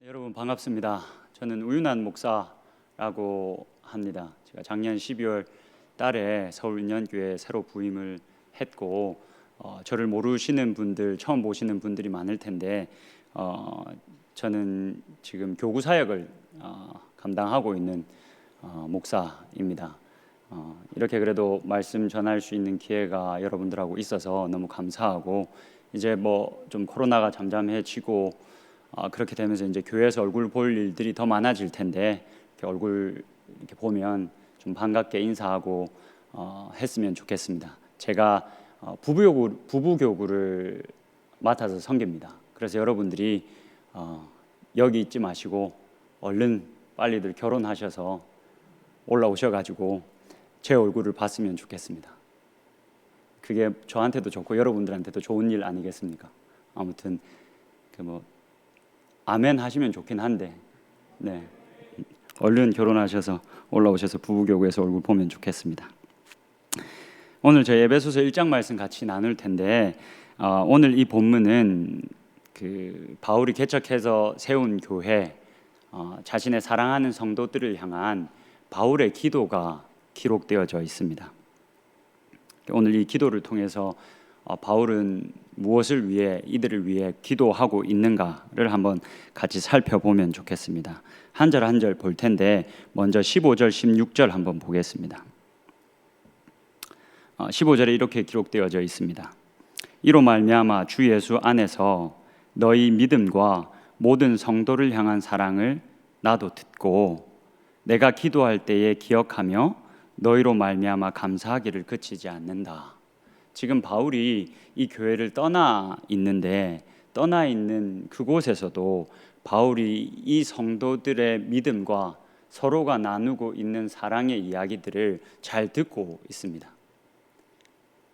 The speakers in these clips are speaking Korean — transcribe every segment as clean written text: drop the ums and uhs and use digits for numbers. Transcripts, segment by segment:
여러분 반갑습니다. 저는 우윤한 목사라고 합니다. 제가 작년 12월 달에 서울윤현교회에 새로 부임을 했고 저를 모르시는 분들, 처음 보시는 분들이 많을 텐데 저는 지금 교구 사역을 감당하고 있는 목사입니다. 이렇게 그래도 말씀 전할 수 있는 기회가 여러분들하고 있어서 너무 감사하고, 이제 뭐 좀 코로나가 잠잠해지고 그렇게 되면서 이제 교회에서 얼굴 볼 일들이 더 많아질 텐데, 이렇게 얼굴 이렇게 보면 좀 반갑게 인사하고 했으면 좋겠습니다. 제가 부부교구를 맡아서 섬깁니다. 그래서 여러분들이 여기 있지 마시고 얼른 빨리들 결혼하셔서 올라오셔가지고 제 얼굴을 봤으면 좋겠습니다. 그게 저한테도 좋고 여러분들한테도 좋은 일 아니겠습니까? 아무튼 아멘 하시면 좋긴 한데, 네, 얼른 결혼하셔서 올라오셔서 부부교구에서 얼굴 보면 좋겠습니다. 오늘 저희 에베소서 1장 말씀 같이 나눌 텐데, 오늘 이 본문은 바울이 개척해서 세운 교회, 자신의 사랑하는 성도들을 향한 바울의 기도가 기록되어져 있습니다. 오늘 이 기도를 통해서 바울은 무엇을 위해, 이들을 위해 기도하고 있는가를 한번 같이 살펴보면 좋겠습니다. 한 절 한 절 볼 텐데, 먼저 15절 16절 한번 보겠습니다. 15절에 이렇게 기록되어져 있습니다. 이로 말미암아 주 예수 안에서 너희 믿음과 모든 성도를 향한 사랑을 나도 듣고 내가 기도할 때에 기억하며 너희로 말미암아 감사하기를 그치지 않는다. 지금 바울이 이 교회를 떠나 있는 그곳에서도 바울이 이 성도들의 믿음과 서로가 나누고 있는 사랑의 이야기들을 잘 듣고 있습니다.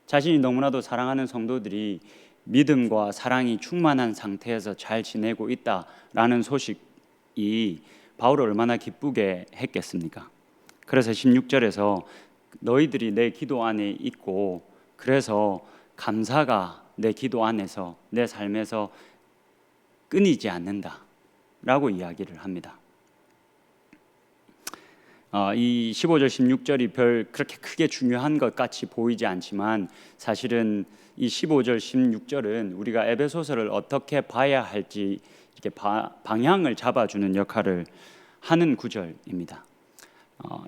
자신이 너무나도 사랑하는 성도들이 믿음과 사랑이 충만한 상태에서 잘 지내고 있다라는 소식이 바울을 얼마나 기쁘게 했겠습니까? 그래서 16절에서 너희들이 내 기도 안에 있고 그래서 감사가 내 기도 안에서, 내 삶에서 끊이지 않는다 라고 이야기를 합니다. 이 15절 16절이 별 그렇게 크게 중요한 것 같이 보이지 않지만, 사실은 이 15절 16절은 우리가 에베소서를 어떻게 봐야 할지 이렇게 방향을 잡아주는 역할을 하는 구절입니다.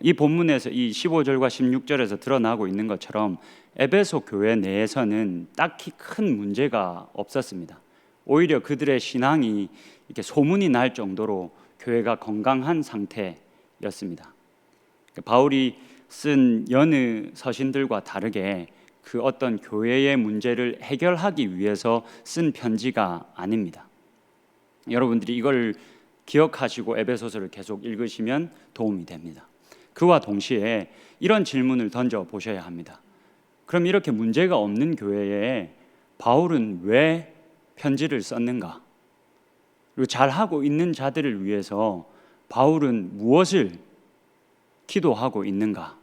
이 본문에서 이 15절과 16절에서 드러나고 있는 것처럼 에베소 교회 내에서는 딱히 큰 문제가 없었습니다. 오히려 그들의 신앙이 이렇게 소문이 날 정도로 교회가 건강한 상태였습니다. 바울이 쓴 여느 서신들과 다르게 그 어떤 교회의 문제를 해결하기 위해서 쓴 편지가 아닙니다. 여러분들이 이걸 기억하시고 에베소서를 계속 읽으시면 도움이 됩니다. 그와 동시에 이런 질문을 던져 보셔야 합니다. 그럼 이렇게 문제가 없는 교회에 바울은 왜 편지를 썼는가? 그리고 잘하고 있는 자들을 위해서 바울은 무엇을 기도하고 있는가?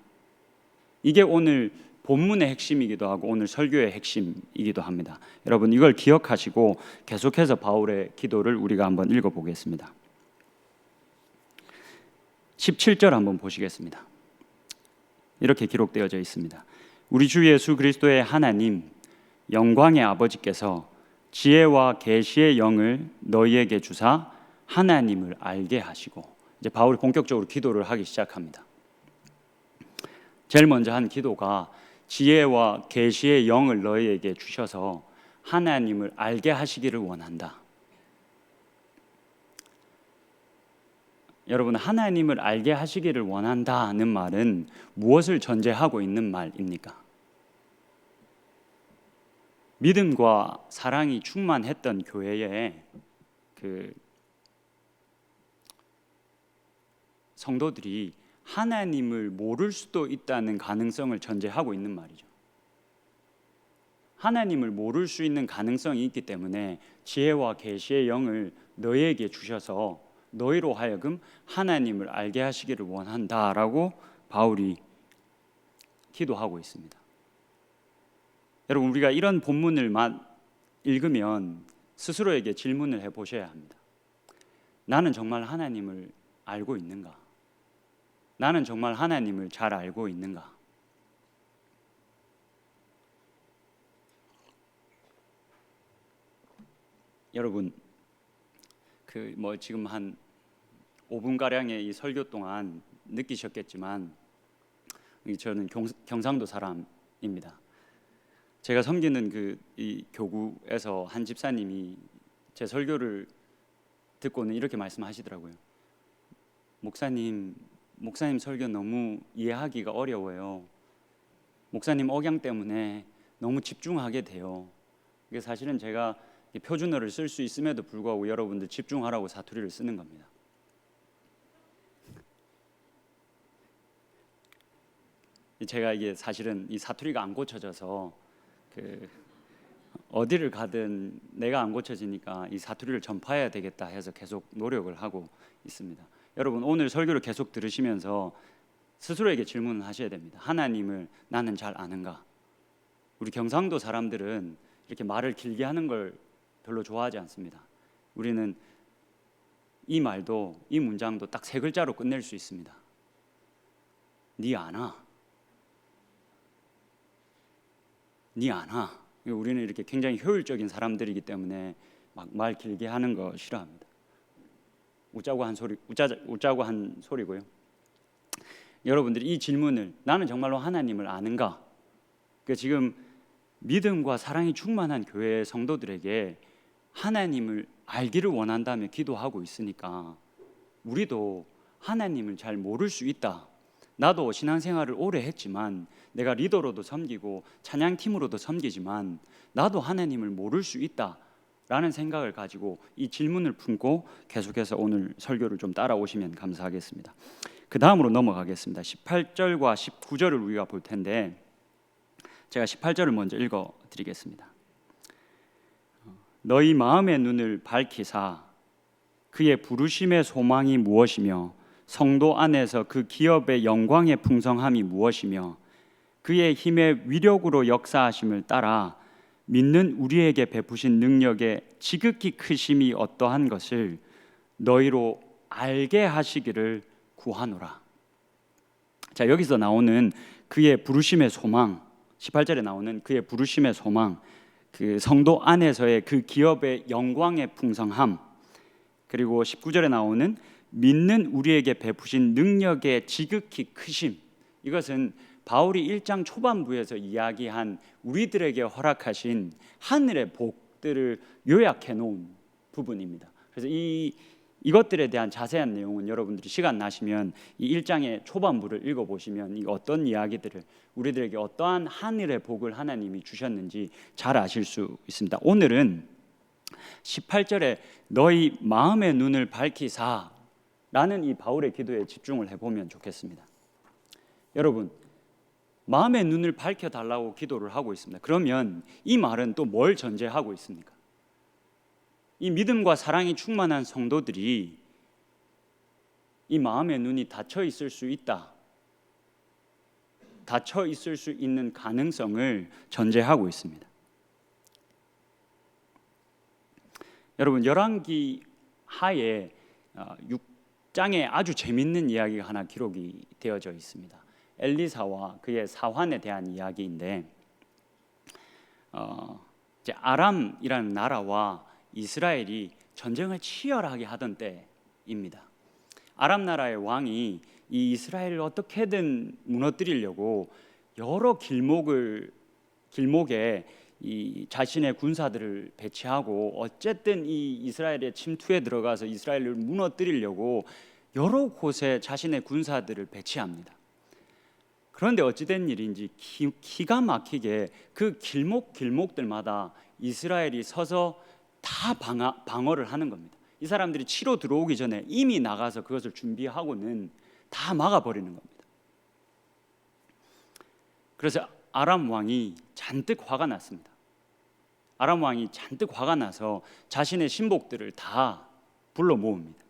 이게 오늘 본문의 핵심이기도 하고 오늘 설교의 핵심이기도 합니다. 여러분 이걸 기억하시고 계속해서 바울의 기도를 우리가 한번 읽어보겠습니다. 17절 한번 보시겠습니다. 이렇게 기록되어져 있습니다. 우리 주 예수 그리스도의 하나님 영광의 아버지께서 지혜와 계시의 영을 너희에게 주사 하나님을 알게 하시고, 이제 바울이 본격적으로 기도를 하기 시작합니다. 제일 먼저 한 기도가 지혜와 계시의 영을 너희에게 주셔서 하나님을 알게 하시기를 원한다. 여러분, 하나님을 알게 하시기를 원한다는 말은 무엇을 전제하고 있는 말입니까? 믿음과 사랑이 충만했던 교회에 성도들이 하나님을 모를 수도 있다는 가능성을 전제하고 있는 말이죠. 하나님을 모를 수 있는 가능성이 있기 때문에 지혜와 계시의 영을 너희에게 주셔서 너희로 하여금 하나님을 알게 하시기를 원한다라고 바울이 기도하고 있습니다. 여러분, 우리가 이런 본문을 읽으면 스스로에게 질문을 해보셔야 합니다. 나는 정말 하나님을 알고 있는가? 나는 정말 하나님을 잘 알고 있는가? 여러분, 지금 한 5분 가량의 이 설교 동안 느끼셨겠지만, 저는 경상도 사람입니다. 제가 섬기는 이 교구에서 한 집사님이 제 설교를 듣고는 이렇게 말씀하시더라고요. 목사님 설교 너무 이해하기가 어려워요. 목사님 억양 때문에 너무 집중하게 돼요. 이게 사실은 제가 표준어를 쓸 수 있음에도 불구하고 여러분들 집중하라고 사투리를 쓰는 겁니다. 제가 이게 사실은 이 사투리가 안 고쳐져서 어디를 가든 내가 안 고쳐지니까 이 사투리를 전파해야 되겠다 해서 계속 노력을 하고 있습니다. 여러분, 오늘 설교를 계속 들으시면서 스스로에게 질문을 하셔야 됩니다. 하나님을 나는 잘 아는가? 우리 경상도 사람들은 이렇게 말을 길게 하는 걸 별로 좋아하지 않습니다. 우리는 이 말도, 이 문장도 딱 3글자로 끝낼 수 있습니다. 니 아나? 니 아나? 우리는 이렇게 굉장히 효율적인 사람들이기 때문에 막 말 길게 하는 거 싫어합니다. 웃자고 한 소리고요. 여러분들이 이 질문을, 나는 정말로 하나님을 아는가? 지금 믿음과 사랑이 충만한 교회 성도들에게 하나님을 알기를 원한다며 기도하고 있으니까 우리도 하나님을 잘 모를 수 있다. 나도 신앙생활을 오래 했지만, 내가 리더로도 섬기고 찬양팀으로도 섬기지만 나도 하나님을 모를 수 있다 라는 생각을 가지고 이 질문을 품고 계속해서 오늘 설교를 좀 따라오시면 감사하겠습니다. 그 다음으로 넘어가겠습니다. 18절과 19절을 우리가 볼 텐데, 제가 18절을 먼저 읽어드리겠습니다. 너희 마음의 눈을 밝히사 그의 부르심의 소망이 무엇이며 성도 안에서 그 기업의 영광의 풍성함이 무엇이며 그의 힘의 위력으로 역사하심을 따라 믿는 우리에게 베푸신 능력의 지극히 크심이 어떠한 것을 너희로 알게 하시기를 구하노라. 자, 여기서 나오는 그의 부르심의 소망, 18절에 나오는 그의 부르심의 소망, 그 성도 안에서의 그 기업의 영광의 풍성함, 그리고 19절에 나오는 믿는 우리에게 베푸신 능력의 지극히 크심, 이것은 바울이 1장 초반부에서 이야기한 우리들에게 허락하신 하늘의 복들을 요약해 놓은 부분입니다. 그래서 이것들에 대한 자세한 내용은 여러분들이 시간 나시면 이 1장의 초반부를 읽어보시면 이 어떤 이야기들을, 우리들에게 어떠한 하늘의 복을 하나님이 주셨는지 잘 아실 수 있습니다. 오늘은 18절에 너희 마음의 눈을 밝히사 라는 이 바울의 기도에 집중을 해보면 좋겠습니다. 여러분, 마음의 눈을 밝혀달라고 기도를 하고 있습니다. 그러면 이 말은 또 뭘 전제하고 있습니까? 이 믿음과 사랑이 충만한 성도들이 이 마음의 눈이 닫혀 있을 수 있다, 닫혀 있을 수 있는 가능성을 전제하고 있습니다. 여러분, 열왕기 하에 6장에 아주 재밌는 이야기가 하나 기록이 되어져 있습니다. 엘리사와 그의 사환에 대한 이야기인데, 이제 아람이라는 나라와 이스라엘이 전쟁을 치열하게 하던 때입니다. 아람 나라의 왕이 이 이스라엘을 어떻게든 무너뜨리려고 여러 길목에 이 자신의 군사들을 배치하고 어쨌든 이 이스라엘의 침투에 들어가서 이스라엘을 무너뜨리려고 여러 곳에 자신의 군사들을 배치합니다. 그런데 어찌된 일인지 기가 막히게 그 길목들마다 이스라엘이 서서 다 방어를 하는 겁니다. 이 사람들이 치러 들어오기 전에 이미 나가서 그것을 준비하고는 다 막아버리는 겁니다. 그래서 아람 왕이 잔뜩 화가 났습니다. 아람 왕이 잔뜩 화가 나서 자신의 신복들을 다 불러 모읍니다.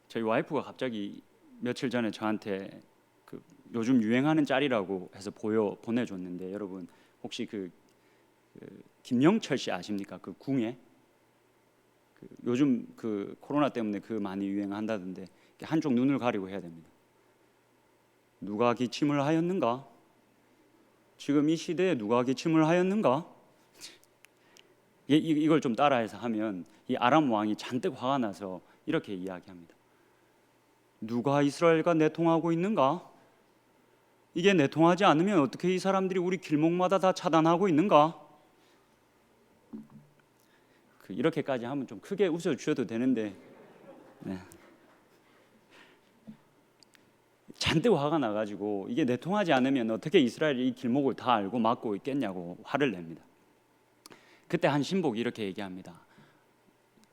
저희 와이프가 갑자기 며칠 전에 저한테 요즘 유행하는 짤이라고 해서 보내줬는데, 여러분 혹시 김영철 씨 아십니까? 그 궁예, 요즘 그 코로나 때문에 그 많이 유행한다던데 한쪽 눈을 가리고 해야 됩니다. 누가 기침을 하였는가? 지금 이 시대에 누가 기침을 하였는가? 이걸 좀 따라해서 하면 이 아람 왕이 잔뜩 화가 나서 이렇게 이야기합니다. 누가 이스라엘과 내통하고 있는가? 이게 내통하지 않으면 어떻게 이 사람들이 우리 길목마다 다 차단하고 있는가? 이렇게까지 하면 좀 크게 웃어주셔도 되는데 네. 잔뜩 화가 나가지고 이게 내통하지 않으면 어떻게 이스라엘이 이 길목을 다 알고 막고 있겠냐고 화를 냅니다. 그때 한 신복이 이렇게 얘기합니다.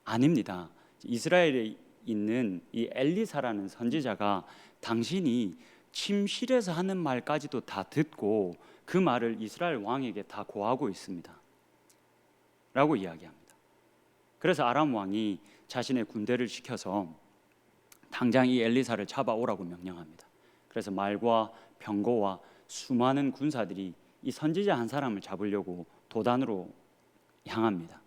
아닙니다. 이스라엘에 있는 이 엘리사라는 선지자가 당신이 침실에서 하는 말까지도 다 듣고 그 말을 이스라엘 왕에게 다 고하고 있습니다 라고 이야기합니다. 그래서 아람 왕이 자신의 군대를 시켜서 당장 이 엘리사를 잡아오라고 명령합니다. 그래서 말과 병거와 수많은 군사들이 이 선지자 한 사람을 잡으려고 도단으로 향합니다.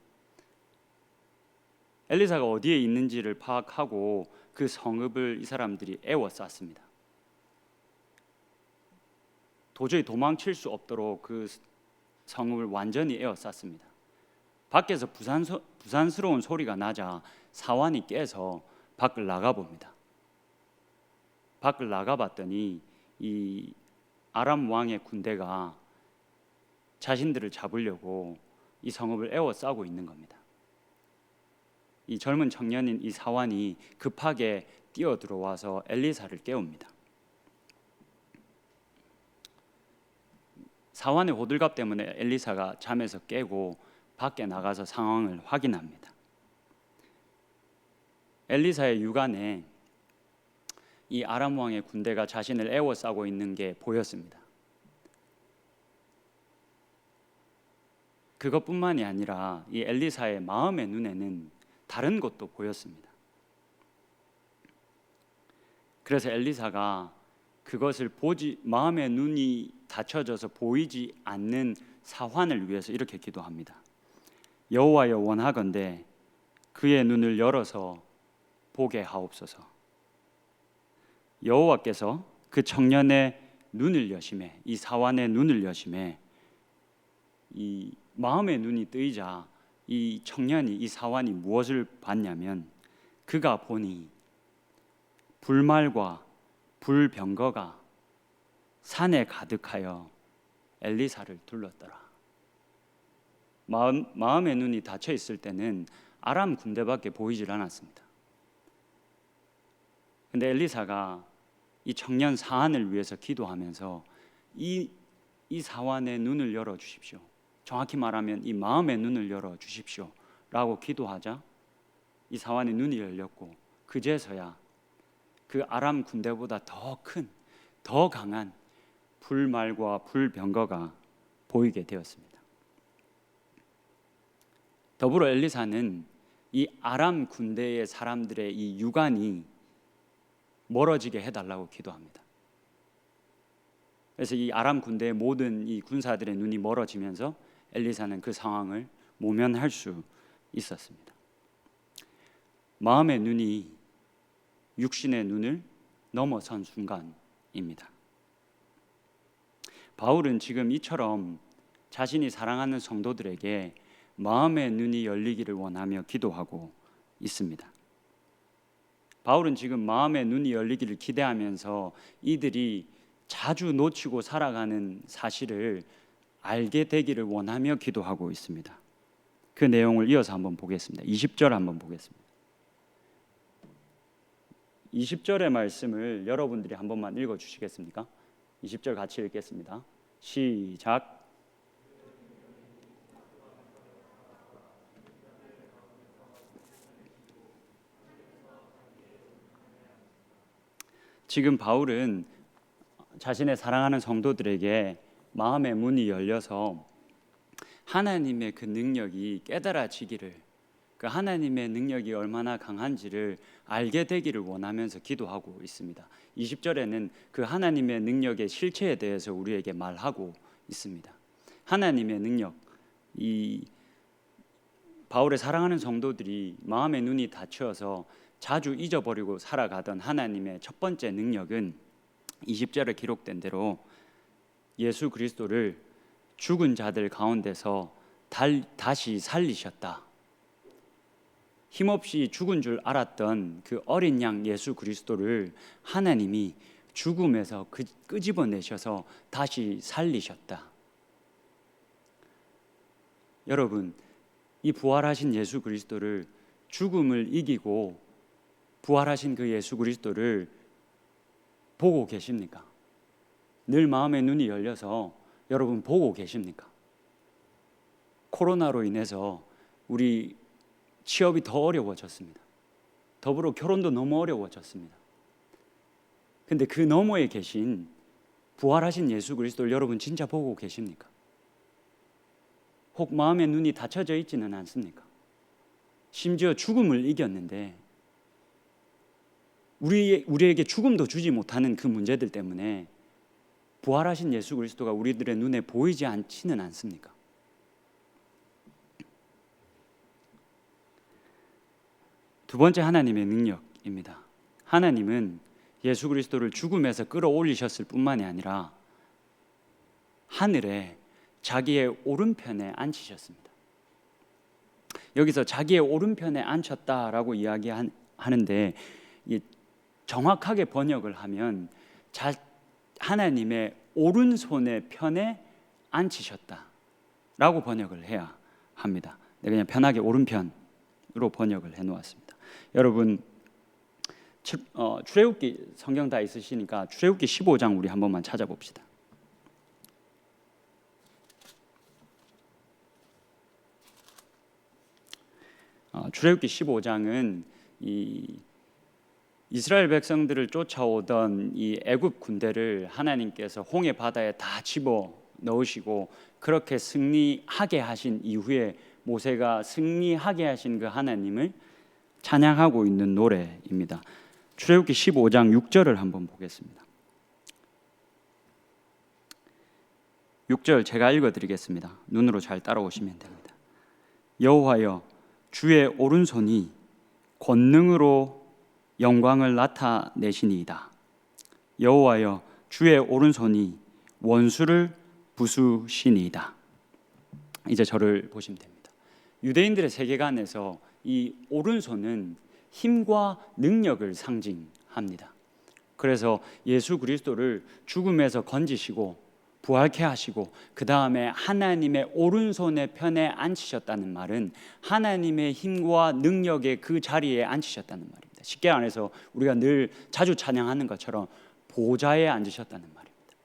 엘리사가 어디에 있는지를 파악하고 그 성읍을 이 사람들이 에워쌌습니다. 도저히 도망칠 수 없도록 그 성읍을 완전히 에워쌌습니다. 밖에서 부산스러운 소리가 나자 사환이 깨서 밖을 나가봅니다. 밖을 나가봤더니 이 아람 왕의 군대가 자신들을 잡으려고 이 성읍을 에워싸고 있는 겁니다. 이 젊은 청년인 이 사환이 급하게 뛰어들어와서 엘리사를 깨웁니다. 사환의 호들갑 때문에 엘리사가 잠에서 깨고 밖에 나가서 상황을 확인합니다. 엘리사의 육안에 이 아람 왕의 군대가 자신을 에워싸고 있는 게 보였습니다. 그것뿐만이 아니라 이 엘리사의 마음의 눈에는 다른 것도 보였습니다. 그래서 엘리사가 그것을 마음의 눈이 닫혀져서 보이지 않는 사환을 위해서 이렇게 기도합니다. 여호와여, 원하건대 그의 눈을 열어서 보게 하옵소서. 여호와께서 그 청년의 눈을 여심해, 이 사환의 눈을 여심해 이 마음의 눈이 뜨이자 이 청년이, 이 사환이 무엇을 봤냐면 그가 보니 불말과 불병거가 산에 가득하여 엘리사를 둘렀더라. 마음의 눈이 닫혀 있을 때는 아람 군대밖에 보이질 않았습니다. 근데 엘리사가 이 청년 사환을 위해서 기도하면서 이 사환의 눈을 열어 주십시오, 정확히 말하면 이 마음의 눈을 열어 주십시오 라고 기도하자 이 사환의 눈이 열렸고 그제서야 그 아람 군대보다 더 큰, 더 강한 불말과 불병거가 보이게 되었습니다. 더불어 엘리사는 이 아람 군대의 사람들의 이 육안이 멀어지게 해달라고 기도합니다. 그래서 이 아람 군대의 모든 이 군사들의 눈이 멀어지면서 엘리사는 그 상황을 모면할 수 있었습니다. 마음의 눈이 육신의 눈을 넘어선 순간입니다. 바울은 지금 이처럼 자신이 사랑하는 성도들에게 마음의 눈이 열리기를 원하며 기도하고 있습니다. 바울은 지금 마음의 눈이 열리기를 기대하면서 이들이 자주 놓치고 살아가는 사실을 알게 되기를 원하며 기도하고 있습니다. 그 내용을 이어서 한번 보겠습니다. 20절 한번 보겠습니다. 20절의 말씀을 여러분들이 한 번만 읽어주시겠습니까? 20절 같이 읽겠습니다. 시작. 지금 바울은 자신의 사랑하는 성도들에게 마음의 문이 열려서 하나님의 그 능력이 깨달아지기를, 그 하나님의 능력이 얼마나 강한지를 알게 되기를 원하면서 기도하고 있습니다. 20절에는 그 하나님의 능력의 실체에 대해서 우리에게 말하고 있습니다. 하나님의 능력, 이 바울의 사랑하는 성도들이 마음의 눈이 닫혀서 자주 잊어버리고 살아가던 하나님의 첫 번째 능력은 20절에 기록된 대로 예수 그리스도를 죽은 자들 가운데서 다시 살리셨다. 힘없이 죽은 줄 알았던 그 어린 양 예수 그리스도를 하나님이 죽음에서 끄집어내셔서 다시 살리셨다. 여러분, 이 부활하신 예수 그리스도를, 죽음을 이기고 부활하신 그 예수 그리스도를 보고 계십니까? 늘 마음의 눈이 열려서 여러분 보고 계십니까? 코로나로 인해서 우리 취업이 더 어려워졌습니다. 더불어 결혼도 너무 어려워졌습니다. 근데 그 너머에 계신 부활하신 예수 그리스도를 여러분 진짜 보고 계십니까? 혹 마음의 눈이 닫혀져 있지는 않습니까? 심지어 죽음을 이겼는데 우리에게 죽음도 주지 못하는 그 문제들 때문에 부활하신 예수 그리스도가 우리들의 눈에 보이지 않지는 않습니까? 두 번째 하나님의 능력입니다. 하나님은 예수 그리스도를 죽음에서 끌어올리셨을 뿐만이 아니라 하늘에 자기의 오른편에 앉히셨습니다. 여기서 자기의 오른편에 앉혔다라고 이야기하는데 정확하게 번역을 하면 하나님의 오른손의 편에 앉히셨다라고 번역을 해야 합니다. 그냥 편하게 오른편으로 번역을 해놓았습니다. 여러분 출애굽기 성경 다 있으시니까 출애굽기 15장 우리 한 번만 찾아봅시다. 출애굽기 15장은 이 이스라엘 백성들을 쫓아오던 이 애굽 군대를 하나님께서 홍해 바다에 다 집어 넣으시고 그렇게 승리하게 하신 이후에 모세가 승리하게 하신 그 하나님을 찬양하고 있는 노래입니다. 출애굽기 15장 6절을 한번 보겠습니다. 6절 제가 읽어드리겠습니다. 눈으로 잘 따라오시면 됩니다. 여호와여 주의 오른손이 권능으로 영광을 나타내시니이다. 여호와여 주의 오른손이 원수를 부수시니이다. 이제 저를 보시면 됩니다. 유대인들의 세계관에서 이 오른손은 힘과 능력을 상징합니다. 그래서 예수 그리스도를 죽음에서 건지시고 부활케 하시고 그 다음에 하나님의 오른손의 편에 앉히셨다는 말은 하나님의 힘과 능력의 그 자리에 앉히셨다는 말입니다. 쉽게 말해서 우리가 늘 자주 찬양하는 것처럼 보좌에 앉으셨다는 말입니다.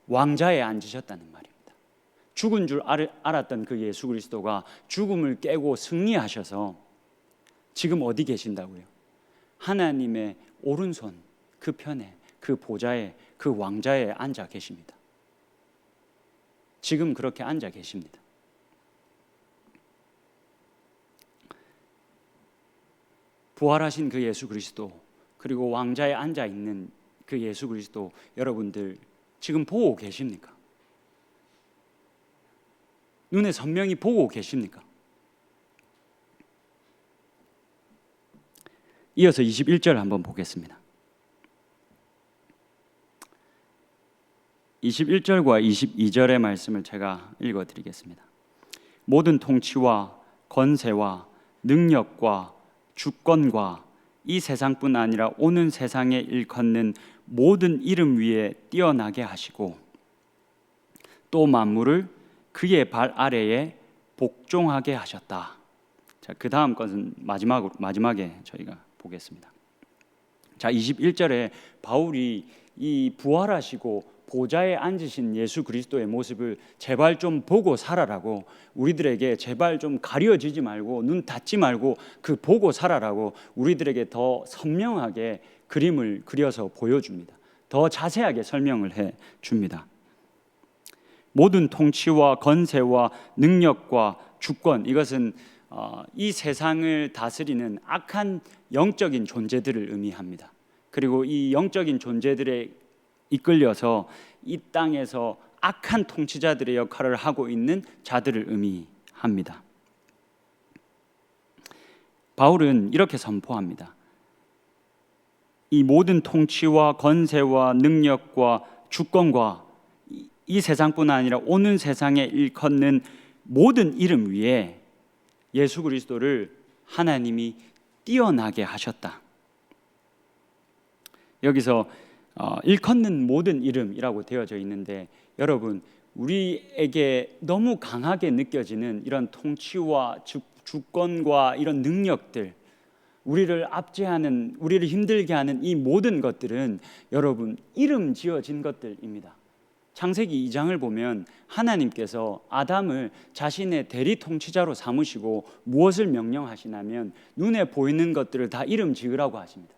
왕좌에 앉으셨다는 말입니다. 죽은 줄 알았던 그 예수 그리스도가 죽음을 깨고 승리하셔서 지금 어디 계신다고요? 하나님의 오른손 그 편에, 그 보좌에, 그 왕좌에 앉아 계십니다. 지금 그렇게 앉아 계십니다. 부활하신 그 예수 그리스도, 그리고 왕좌에 앉아 있는 그 예수 그리스도 여러분들 지금 보고 계십니까? 눈에 선명히 보고 계십니까? 이어서 21절 한번 보겠습니다. 21절과 22절의 말씀을 제가 읽어드리겠습니다. 모든 통치와 권세와 능력과 주권과 이 세상뿐 아니라 오는 세상에 일컫는 모든 이름 위에 뛰어나게 하시고 또 만물을 그의 발 아래에 복종하게 하셨다. 자, 그 다음 것은 마지막에 저희가 보겠습니다. 자, 21절에 바울이 이 부활하시고 보좌에 앉으신 예수 그리스도의 모습을 제발 좀 보고 살아라고, 우리들에게 제발 좀 가려지지 말고 눈 닫지 말고 그 보고 살아라고 우리들에게 더 선명하게 그림을 그려서 보여줍니다. 더 자세하게 설명을 해 줍니다. 모든 통치와 권세와 능력과 주권, 이것은 이 세상을 다스리는 악한 영적인 존재들을 의미합니다. 그리고 이 영적인 존재들에 이끌려서 이 땅에서 악한 통치자들의 역할을 하고 있는 자들을 의미합니다. 바울은 이렇게 선포합니다. 이 모든 통치와 권세와 능력과 주권과 이 세상뿐 아니라 오는 세상에 일컫는 모든 이름 위에 예수 그리스도를 하나님이 뛰어나게 하셨다. 여기서 일컫는 모든 이름이라고 되어져 있는데, 여러분, 우리에게 너무 강하게 느껴지는 이런 통치와 주권과 이런 능력들, 우리를 압제하는, 우리를 힘들게 하는 이 모든 것들은 여러분 이름 지어진 것들입니다. 창세기 2장을 보면 하나님께서 아담을 자신의 대리 통치자로 삼으시고 무엇을 명령하시냐면 눈에 보이는 것들을 다 이름 지으라고 하십니다.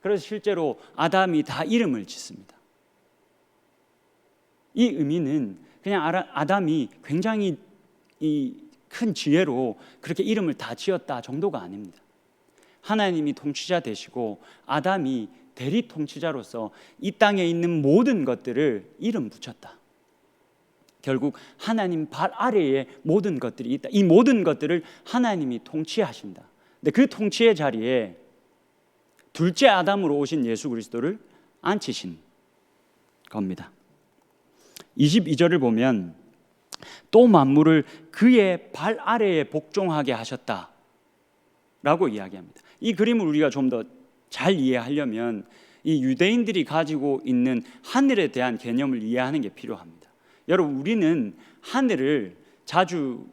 그래서 실제로 아담이 다 이름을 짓습니다. 이 의미는 그냥 아담이 굉장히 큰 지혜로 그렇게 이름을 다 지었다 정도가 아닙니다. 하나님이 통치자 되시고 아담이 대리 통치자로서 이 땅에 있는 모든 것들을 이름 붙였다. 결국 하나님 발 아래에 모든 것들이 있다. 이 모든 것들을 하나님이 통치하신다. 근데 그 통치의 자리에 둘째 아담으로 오신 예수 그리스도를 앉히신 겁니다. 22절을 보면 또 만물을 그의 발 아래에 복종하게 하셨다라고 이야기합니다. 이 그림을 우리가 좀 더 잘 이해하려면 이 유대인들이 가지고 있는 하늘에 대한 개념을 이해하는 게 필요합니다. 여러분, 우리는 하늘을 자주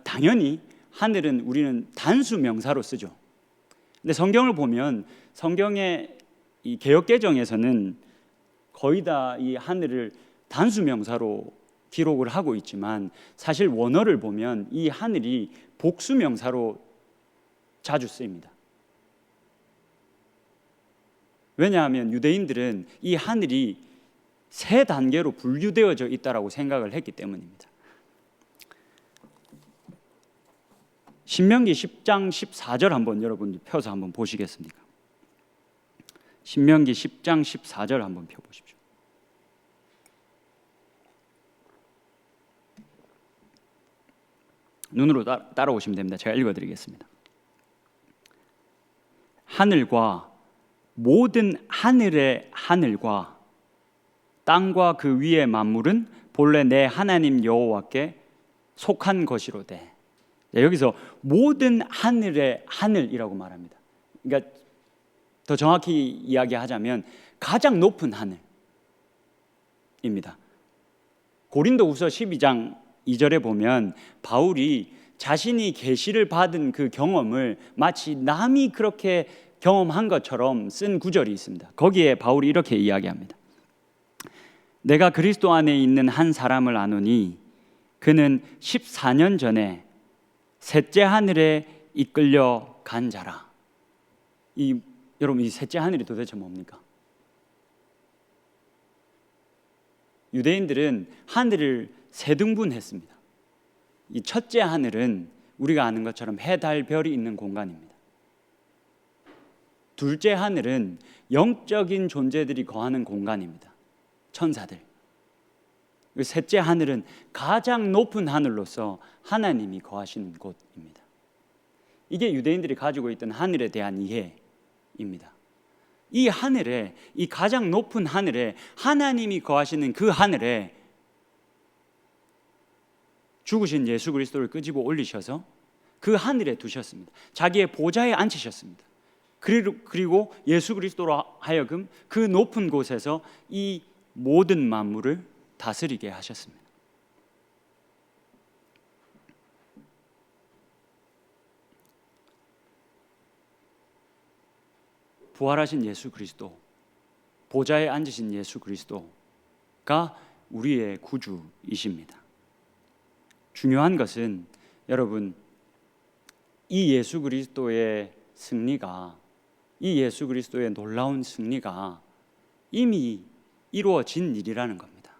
당연히 하늘은 우리는 단수 명사로 쓰죠. 근데 성경을 보면 성경의 이 개역개정에서는 거의 다 이 하늘을 단수 명사로 기록을 하고 있지만 사실 원어를 보면 이 하늘이 복수 명사로 자주 쓰입니다. 왜냐하면 유대인들은 이 하늘이 세 단계로 분류되어져 있다라고 생각을 했기 때문입니다. 신명기 10장 14절 한번 여러분 펴서 한번 보시겠습니까? 신명기 10장 14절 한번 펴보십시오. 눈으로 따라오시면 됩니다. 제가 읽어드리겠습니다. 하늘과 모든 하늘의 하늘과 땅과 그 위의 만물은 본래 내 하나님 여호와께 속한 것이로되. 여기서 모든 하늘의 하늘이라고 말합니다. 그러니까 더 정확히 이야기하자면 가장 높은 하늘입니다. 고린도후서 12장 2절에 보면 바울이 자신이 계시를 받은 그 경험을 마치 남이 그렇게 경험한 것처럼 쓴 구절이 있습니다. 거기에 바울이 이렇게 이야기합니다. 내가 그리스도 안에 있는 한 사람을 아노니 그는 14년 전에 셋째 하늘에 이끌려 간 자라. 여러분, 이 셋째 하늘이 도대체 뭡니까? 유대인들은 하늘을 세 등분했습니다. 이 첫째 하늘은 우리가 아는 것처럼 해, 달, 별이 있는 공간입니다. 둘째 하늘은 영적인 존재들이 거하는 공간입니다. 천사들. 셋째 하늘은 가장 높은 하늘로서 하나님이 거하시는 곳입니다. 이게 유대인들이 가지고 있던 하늘에 대한 이해입니다. 이 하늘에, 이 가장 높은 하늘에, 하나님이 거하시는 그 하늘에 죽으신 예수 그리스도를 끄집어 올리셔서 그 하늘에 두셨습니다. 자기의 보좌에 앉히셨습니다. 그리고 예수 그리스도로 하여금 그 높은 곳에서 이 모든 만물을 다스리게 하셨습니다. 부활하신 예수 그리스도, 보좌에 앉으신 예수 그리스도가 우리의 구주이십니다. 중요한 것은 여러분, 이 예수 그리스도의 승리가, 이 예수 그리스도의 놀라운 승리가 이미 이루어진 일이라는 겁니다.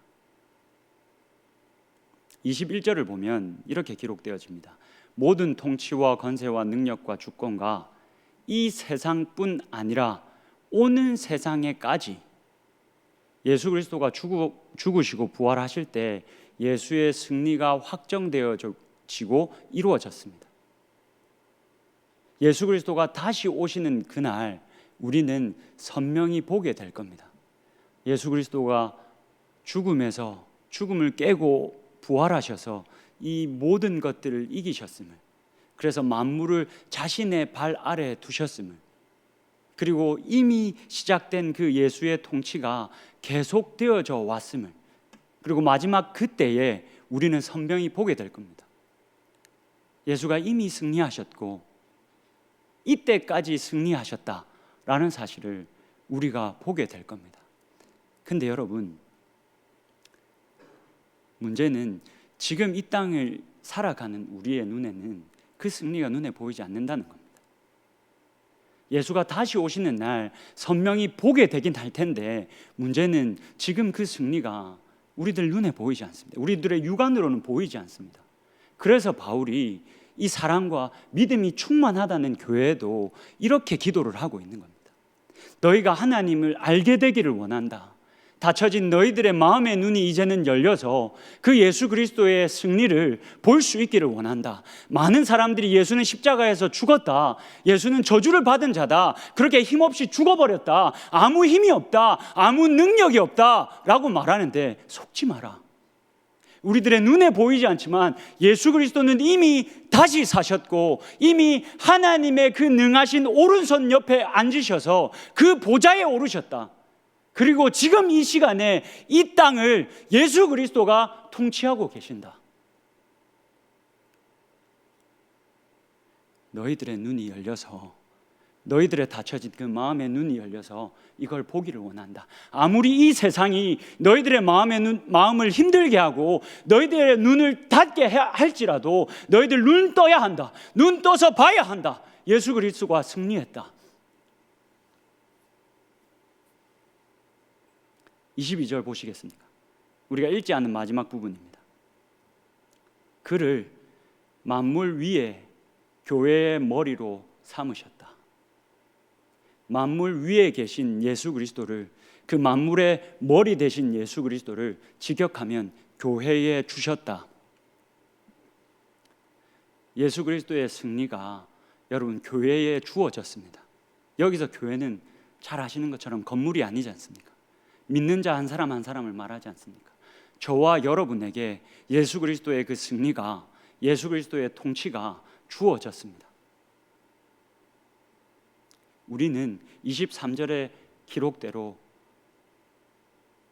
21절을 보면 이렇게 기록되어집니다. 모든 통치와 권세와 능력과 주권과 이 세상뿐 아니라 오는 세상에까지 예수 그리스도가 죽으시고 부활하실 때 예수의 승리가 확정되어지고 이루어졌습니다. 예수 그리스도가 다시 오시는 그날 우리는 선명히 보게 될 겁니다. 예수 그리스도가 죽음에서 죽음을 깨고 부활하셔서 이 모든 것들을 이기셨음을, 그래서 만물을 자신의 발 아래에 두셨음을, 그리고 이미 시작된 그 예수의 통치가 계속되어져 왔음을, 그리고 마지막 그때에 우리는 선명히 보게 될 겁니다. 예수가 이미 승리하셨고 이때까지 승리하셨다라는 사실을 우리가 보게 될 겁니다. 근데 여러분, 문제는 지금 이 땅을 살아가는 우리의 눈에는 그 승리가 눈에 보이지 않는다는 겁니다. 예수가 다시 오시는 날 선명히 보게 되긴 할 텐데, 문제는 지금 그 승리가 우리들 눈에 보이지 않습니다. 우리들의 육안으로는 보이지 않습니다. 그래서 바울이 이 사랑과 믿음이 충만하다는 교회에도 이렇게 기도를 하고 있는 겁니다. 너희가 하나님을 알게 되기를 원한다. 닫혀진 너희들의 마음의 눈이 이제는 열려서 그 예수 그리스도의 승리를 볼 수 있기를 원한다. 많은 사람들이 예수는 십자가에서 죽었다, 예수는 저주를 받은 자다, 그렇게 힘없이 죽어버렸다, 아무 힘이 없다, 아무 능력이 없다 라고 말하는데 속지 마라. 우리들의 눈에 보이지 않지만 예수 그리스도는 이미 다시 사셨고 이미 하나님의 그 능하신 오른손 옆에 앉으셔서 그 보좌에 오르셨다. 그리고 지금 이 시간에 이 땅을 예수 그리스도가 통치하고 계신다. 너희들의 눈이 열려서, 너희들의 닫혀진 그 마음의 눈이 열려서 이걸 보기를 원한다. 아무리 이 세상이 너희들의 마음을 힘들게 하고 너희들의 눈을 닫게 할지라도 너희들 눈 떠야 한다. 눈 떠서 봐야 한다. 예수 그리스도가 승리했다. 22절 보시겠습니까? 우리가 읽지 않은 마지막 부분입니다. 그를 만물 위에 교회의 머리로 삼으셨다. 만물 위에 계신 예수 그리스도를, 그 만물의 머리 되신 예수 그리스도를 직역하면 교회에 주셨다. 예수 그리스도의 승리가 여러분 교회에 주어졌습니다. 여기서 교회는 잘 아시는 것처럼 건물이 아니지 않습니까? 믿는 자 한 사람 한 사람을 말하지 않습니까? 저와 여러분에게 예수 그리스도의 그 승리가, 예수 그리스도의 통치가 주어졌습니다. 우리는 23절의 기록대로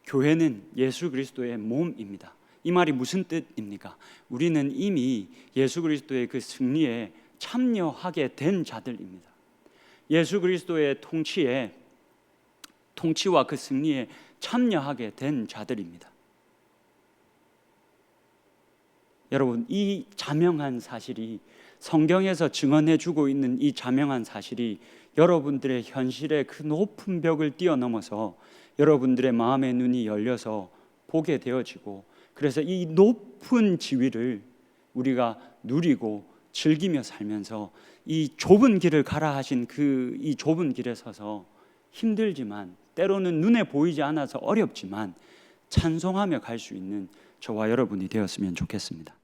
교회는 예수 그리스도의 몸입니다. 이 말이 무슨 뜻입니까? 우리는 이미 예수 그리스도의 그 승리에 참여하게 된 자들입니다. 예수 그리스도의 통치와 그 승리에 참여하게 된 자들입니다. 여러분, 이 자명한 사실이, 성경에서 증언해주고 있는 이 자명한 사실이 여러분들의 현실의 그 높은 벽을 뛰어넘어서 여러분들의 마음의 눈이 열려서 보게 되어지고, 그래서 이 높은 지위를 우리가 누리고 즐기며 살면서 이 좁은 길을 가라 하신 이 좁은 길에 서서 힘들지만, 때로는 눈에 보이지 않아서 어렵지만 찬송하며 갈 수 있는 저와 여러분이 되었으면 좋겠습니다.